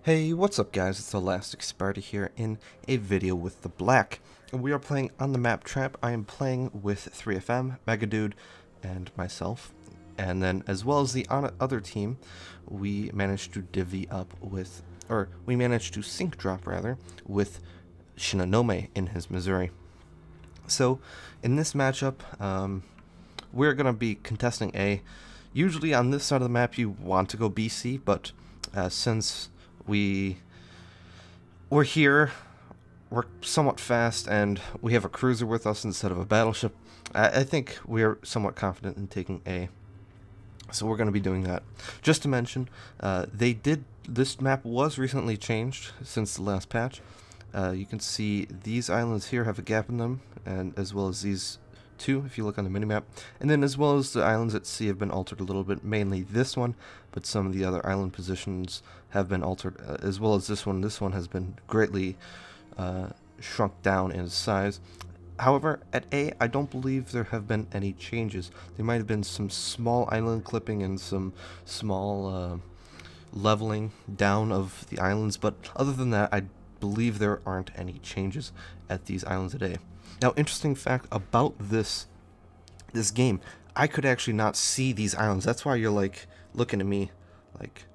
Hey, what's up guys, it's ElasticSpyder here in a video with the Black. And we are playing on the map Trap. I am playing with 3FM, Megadude, and myself. And then as well as the other team, we managed to divvy up with, or we managed to sync drop rather, with Shinonome in his Missouri. So, in this matchup, we're going to be contesting A. Usually on this side of the map you want to go BC, but since we're here, we're somewhat fast, and we have a cruiser with us instead of a battleship. I think we're somewhat confident in taking A. So we're going to be doing that. Just to mention, this map was recently changed since the last patch. You can see these islands here have a gap in them, and as well as these two if you look on the minimap, and then as well as the islands at sea have been altered a little bit, mainly this one, but some of the other island positions have been altered, as well as this one. This one has been greatly shrunk down in size. However, at A, I don't believe there have been any changes. There might have been some small island clipping and some small leveling down of the islands, but other than that, I believe there aren't any changes at these islands at A. Now, interesting fact about this game, I could actually not see these islands. That's why you're like looking at me, like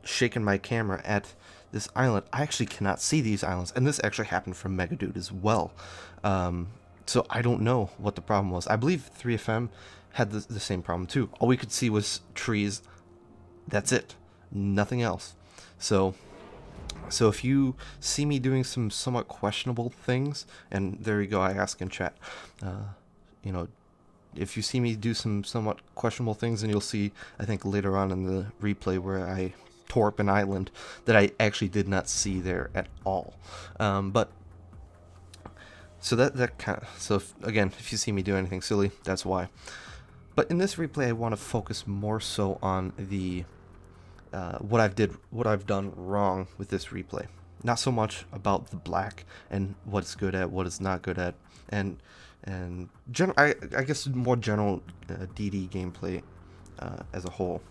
shaking my camera at this island. I actually cannot see these islands, and this actually happened from Megadude as well. So I don't know what the problem was. I believe 3FM had the same problem too. All we could see was trees. That's it. Nothing else. So if you see me doing some somewhat questionable things, and there you go, I ask in chat, you know, if you see me do some somewhat questionable things, and you'll see, I think later on in the replay where I torp an island that I actually did not see there at all. But so that kind of, so again, if you see me do anything silly, that's why. But in this replay, I want to focus more so on the what I've done wrong with this replay. Not so much about the Black and what it's good at, what it's not good at, and I guess more general DD gameplay as a whole.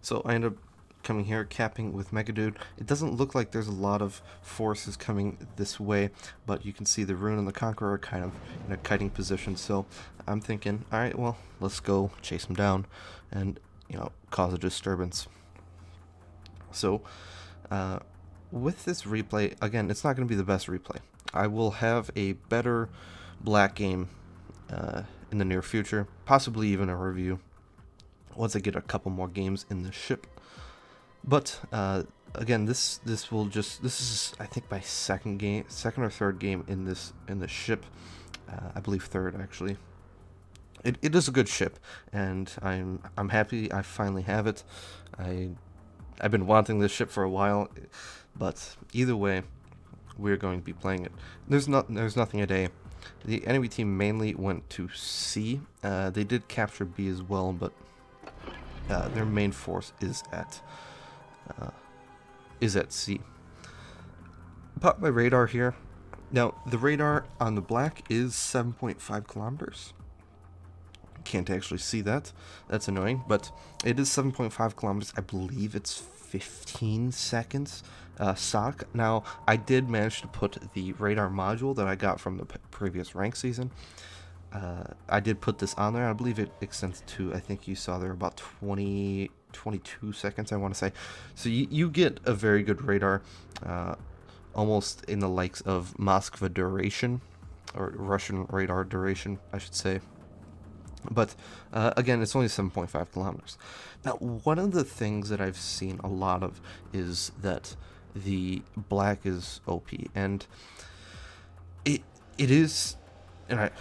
So I end up coming here, capping with Megadude. It doesn't look like there's a lot of forces coming this way, but you can see the Rune and the Conqueror are kind of in a kiting position. So I'm thinking, all right, well, let's go chase them down and, you know, cause a disturbance. So with this replay, again, it's not going to be the best replay. I will have a better Black game in the near future, possibly even a review once I get a couple more games in the ship. But again, this is I think my second or third game in the ship. I believe third actually. It is a good ship, and I'm happy I finally have it. I've been wanting this ship for a while, but either way, we're going to be playing it. There's nothing at A. The enemy team mainly went to C. They did capture B as well, but their main force is at C. Pop my radar here. Now the radar on the Black is 7.5 kilometers. Can't actually see that. That's annoying, but it is 7.5 kilometers. I believe it's 15 seconds stock. Now, I did manage to put the radar module that I got from the previous rank season. I did put this on there. I believe it extends to, I think you saw there, about 22 seconds, I want to say. So you get a very good radar, almost in the likes of Moskva duration, or Russian radar duration, I should say. But again, it's only 7.5 kilometers. Now, one of the things that I've seen a lot of is that the Black is OP, and it is. And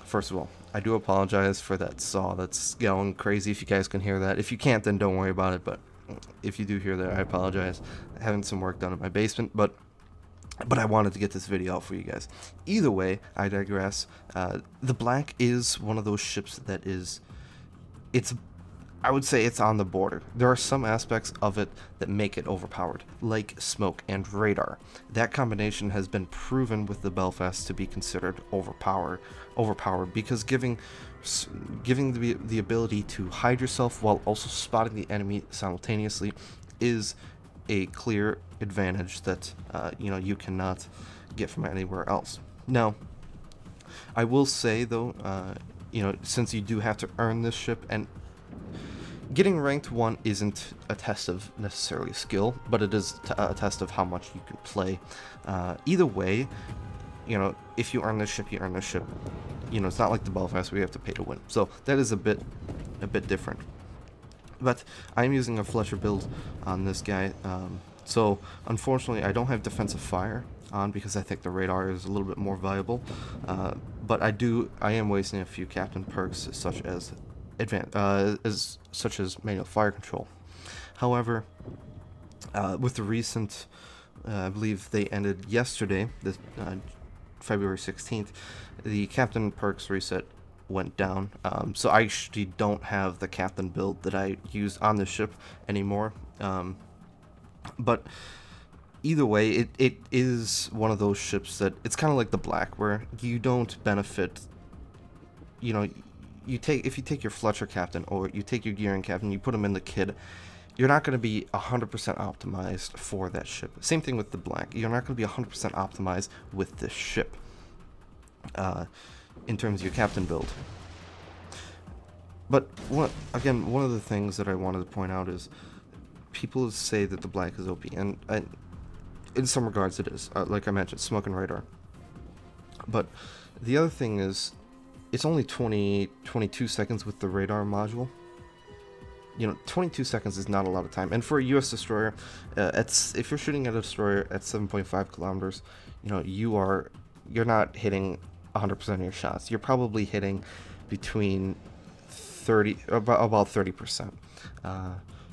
first of all, I do apologize for that saw that's going crazy. If you guys can hear that, if you can't, then don't worry about it. But if you do hear that, I apologize. I'm having some work done in my basement, but I wanted to get this video out for you guys. Either way, I digress. The Black is one of those ships that is, I would say it's on the border. There are some aspects of it that make it overpowered, like smoke and radar. That combination has been proven with the Belfast to be considered overpowered because giving the ability to hide yourself while also spotting the enemy simultaneously is a clear advantage that you know, you cannot get from anywhere else. Now, I will say though, you know, since you do have to earn this ship, and getting ranked 1 isn't a test of necessarily skill, but it is a test of how much you can play. Either way, you know, if you earn this ship, you earn this ship. You know, it's not like the Belfast where you have to pay to win. So that is a bit different. But I'm using a Fletcher build on this guy. So unfortunately, I don't have defensive fire on because I think the radar is a little bit more viable. But I am wasting a few captain perks such as manual fire control. However, with the recent, I believe they ended yesterday, this February 16th, the captain perks reset went down. So I actually don't have the captain build that I use on the ship anymore. But either way, it is one of those ships that it's kind of like the Black, where you don't benefit. You know, if you take your Fletcher captain or you take your gearing captain, you put them in the kid, you're not going to be 100% optimized for that ship. Same thing with the Black. You're not going to be 100% optimized with this ship in terms of your captain build. But again, one of the things that I wanted to point out is people say that the Black is OP, and in some regards it is. Like I mentioned, smoke and radar. But the other thing is, it's only 22 seconds with the radar module. You know, 22 seconds is not a lot of time. And for a U.S. destroyer, if you're shooting at a destroyer at 7.5 kilometers, you know, you're not hitting 100% of your shots. You're probably hitting between about 30%.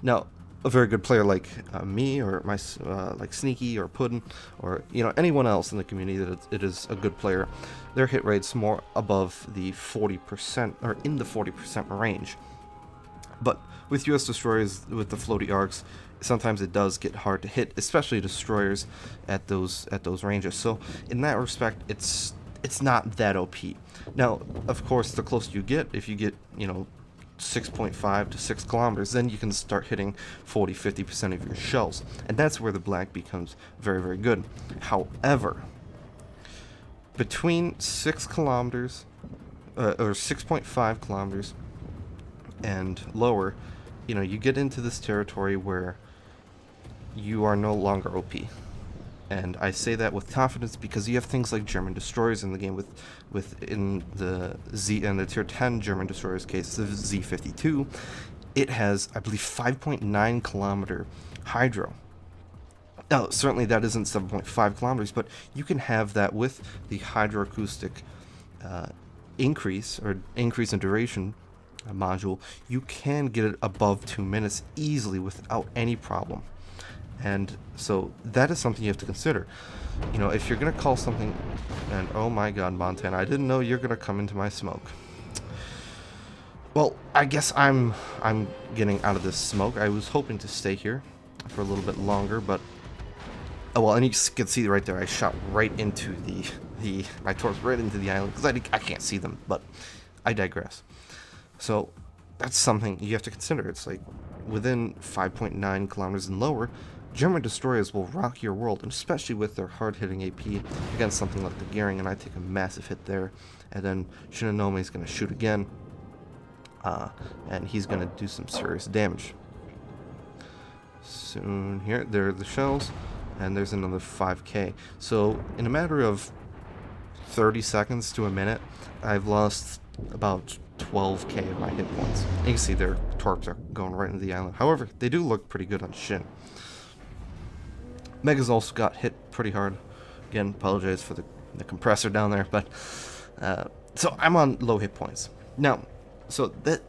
Now, a very good player like me, or like Sneaky or Puddin, or you know, anyone else in the community that it is a good player, their hit rate's more above the 40%, or in the 40% range. But with U.S. destroyers, with the floaty arcs, sometimes it does get hard to hit, especially destroyers at those ranges. So in that respect, it's not that OP. Now, of course, the closer you get, if you get, you know, 6.5 to 6 kilometers, then you can start hitting 40-50% of your shells, and that's where the Black becomes very, very good. However, between 6 kilometers or 6.5 kilometers and lower, you know, you get into this territory where you are no longer OP. And I say that with confidence because you have things like German destroyers in the game. In the tier 10 German destroyers case, the Z-52, it has, I believe, 5.9 kilometer hydro. Now, certainly that isn't 7.5 kilometers, but you can have that with the hydroacoustic increase in duration module. You can get it above 2 minutes easily without any problem. And so that is something you have to consider. You know, if you're going to call something, and oh my god, Montana, I didn't know you're going to come into my smoke. Well, I guess I'm getting out of this smoke. I was hoping to stay here for a little bit longer, but oh well, and you can see right there, I shot right into my torps right into the island, because I can't see them, but I digress. So that's something you have to consider. It's like within 5.9 kilometers and lower, German destroyers will rock your world, and especially with their hard-hitting AP against something like the Gearing, and I take a massive hit there, and then Shinonome is going to shoot again, and he's going to do some serious damage. Soon here, there are the shells, and there's another 5k. So in a matter of 30 seconds to a minute, I've lost about 12k of my hit points. And you can see their torps are going right into the island. However, they do look pretty good on Shin. Mega's also got hit pretty hard. Again, apologize for the compressor down there, but so I'm on low hit points. Now, so that's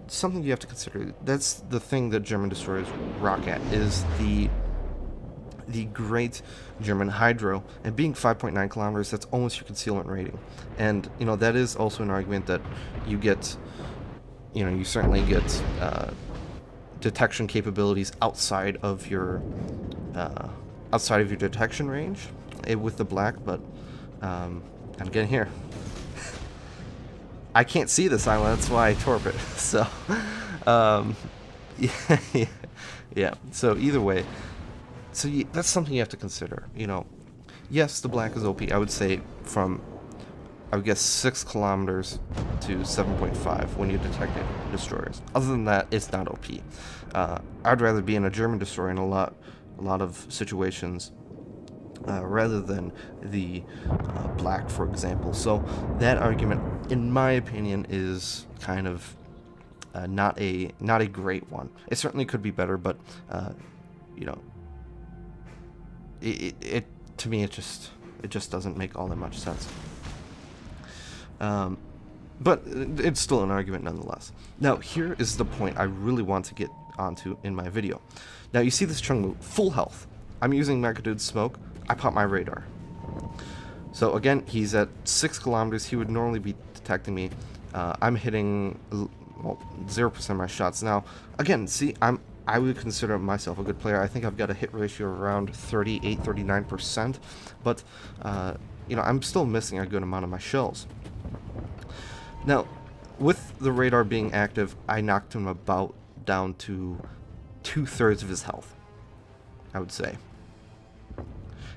something you have to consider. That's the thing that German destroyers rock at, is the great German hydro, and being 5.9 kilometers, that's almost your concealment rating. And you know, that is also an argument that you get, you know, you certainly get detection capabilities outside of your detection range with the Black. But I'm getting here. I can't see this island, that's why I torp it. So yeah. So either way, So that's something you have to consider. You know, yes, the Black is OP. I would say from, I would guess, 6 kilometers to 7.5 when you detect destroyers. Other than that, it's not OP. I'd rather be in a German destroyer in a lot of situations rather than the Black, for example. So that argument, in my opinion, is kind of not a great one. It certainly could be better, but you know, it to me it just doesn't make all that much sense. But it's still an argument nonetheless. Now here is the point I really want to get onto in my video. Now you see this Chungmu, full health. I'm using Megadude's smoke. I pop my radar. So again, he's at 6 kilometers. He would normally be detecting me. I'm hitting, well, 0% of my shots. Now, again, see, I would consider myself a good player. I think I've got a hit ratio around 38, 39%. But, you know, I'm still missing a good amount of my shells. Now, with the radar being active, I knocked him about down to 2/3 of his health, I would say.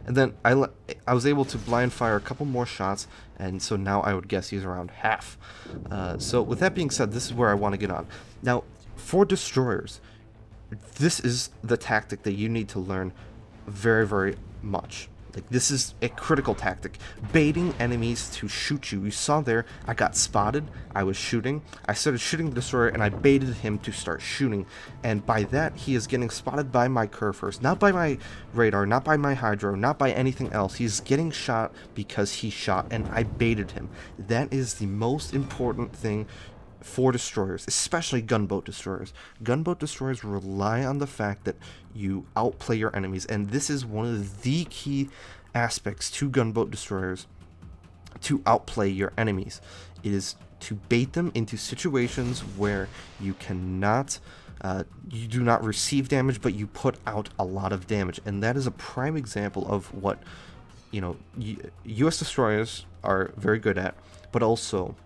And then I was able to blind fire a couple more shots, and so now I would guess he's around half. So with that being said, this is where I want to get on. Now, for destroyers, this is the tactic that you need to learn very, very much. Like, this is a critical tactic. Baiting enemies to shoot you. You saw there, I got spotted, I was shooting, I started shooting the destroyer, and I baited him to start shooting. And by that, he is getting spotted by my curve first. Not by my radar, not by my hydro, not by anything else. He's getting shot because he shot, and I baited him. That is the most important thing for destroyers, especially gunboat destroyers. Gunboat destroyers rely on the fact that you outplay your enemies, and this is one of the key aspects to gunboat destroyers, to outplay your enemies. It is to bait them into situations where you cannot, you do not receive damage, but you put out a lot of damage, and that is a prime example of what, you know, U.S. destroyers are very good at, but also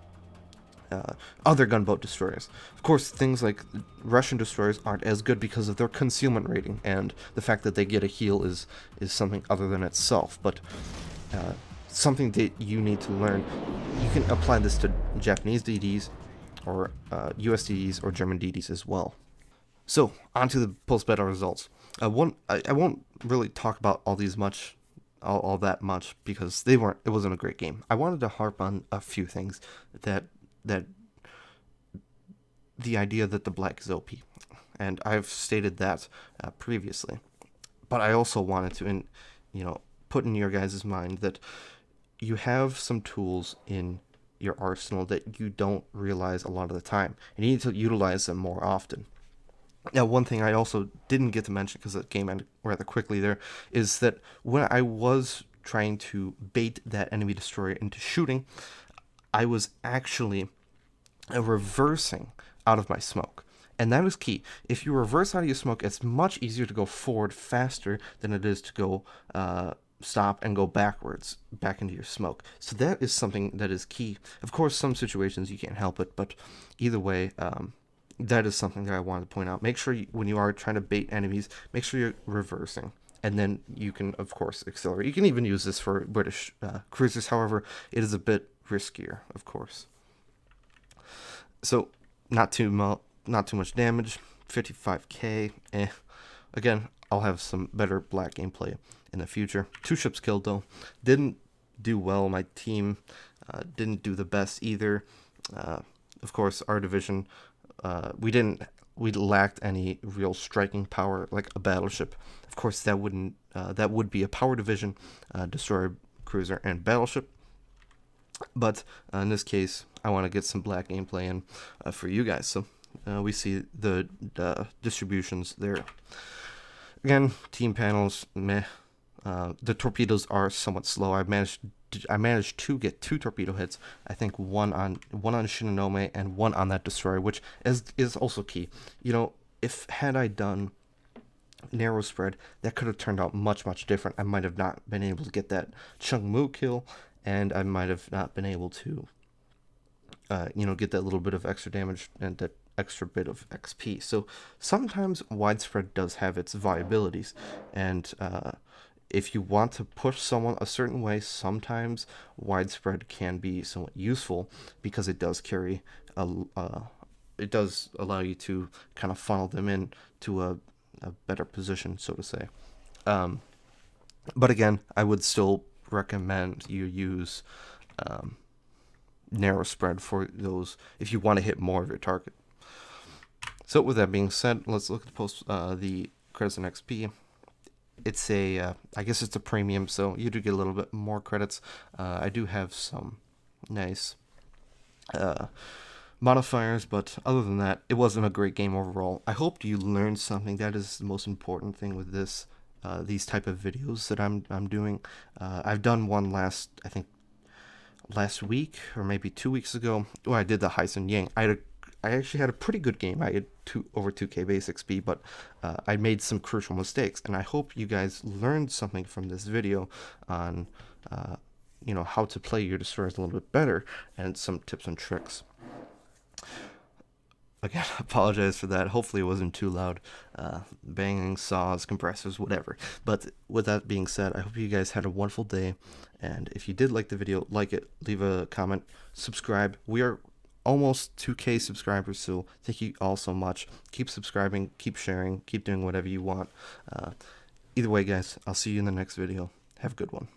other gunboat destroyers. Of course, things like Russian destroyers aren't as good because of their concealment rating, and the fact that they get a heal is something other than itself, but something that you need to learn. You can apply this to Japanese DDs, or US DDs, or German DDs as well. So, on to the post-battle results. I won't really talk about all these all that much, because it wasn't a great game. I wanted to harp on a few things that the idea that the Black is OP, and I've stated that previously, but I also wanted to, you know, put in your guys' mind that you have some tools in your arsenal that you don't realize a lot of the time, and you need to utilize them more often. Now, one thing I also didn't get to mention, because the game ended rather quickly there, is that when I was trying to bait that enemy destroyer into shooting, I was actually reversing out of my smoke. And that is key. If you reverse out of your smoke, it's much easier to go forward faster than it is to go stop and go backwards, back into your smoke. So that is something that is key. Of course, some situations you can't help it, but either way, that is something that I wanted to point out. Make sure when you are trying to bait enemies, make sure you're reversing. And then you can, of course, accelerate. You can even use this for British cruisers. However, it is a bit riskier, of course. So, not too much damage. 55k. Again, I'll have some better Black gameplay in the future. 2 ships killed, though. Didn't do well. My team didn't do the best either. Of course, our division, we lacked any real striking power like a battleship. Of course, that would be a power division, destroyer, cruiser, and battleship. But in this case, I want to get some Black gameplay in for you guys. So we see the distributions there. Again, team panels, meh. The torpedoes are somewhat slow. I managed to get 2 torpedo hits. I think one on Shinonome and one on that destroyer, which is also key. You know, had I done narrow spread, that could have turned out much different. I might have not been able to get that Chungmu kill, and I might have not been able to, you know, get that little bit of extra damage and that extra bit of XP. So sometimes widespread does have its viabilities, and if you want to push someone a certain way, sometimes widespread can be somewhat useful because it does carry it does allow you to kind of funnel them in to a better position, so to say. But again, I would still recommend you use narrow spread for those if you want to hit more of your target. So with that being said, let's look at the credits and XP. It's a, I guess it's a premium, so you do get a little bit more credits. I do have some nice modifiers, but other than that, it wasn't a great game overall. I hope you learned something. That is the most important thing with this, these type of videos that I'm doing. I've done one last week or maybe 2 weeks ago where I did the Heisen Yang. I actually had a pretty good game. I had over 2k base XP, but I made some crucial mistakes, and I hope you guys learned something from this video on you know, how to play your destroyers a little bit better, and some tips and tricks. Again, I apologize for that. Hopefully it wasn't too loud. Banging, saws, compressors, whatever. But with that being said, I hope you guys had a wonderful day, and if you did like the video, like it, leave a comment, subscribe. We are almost 2k subscribers, so thank you all so much. Keep subscribing, keep sharing, keep doing whatever you want. Either way, guys, I'll see you in the next video. Have a good one.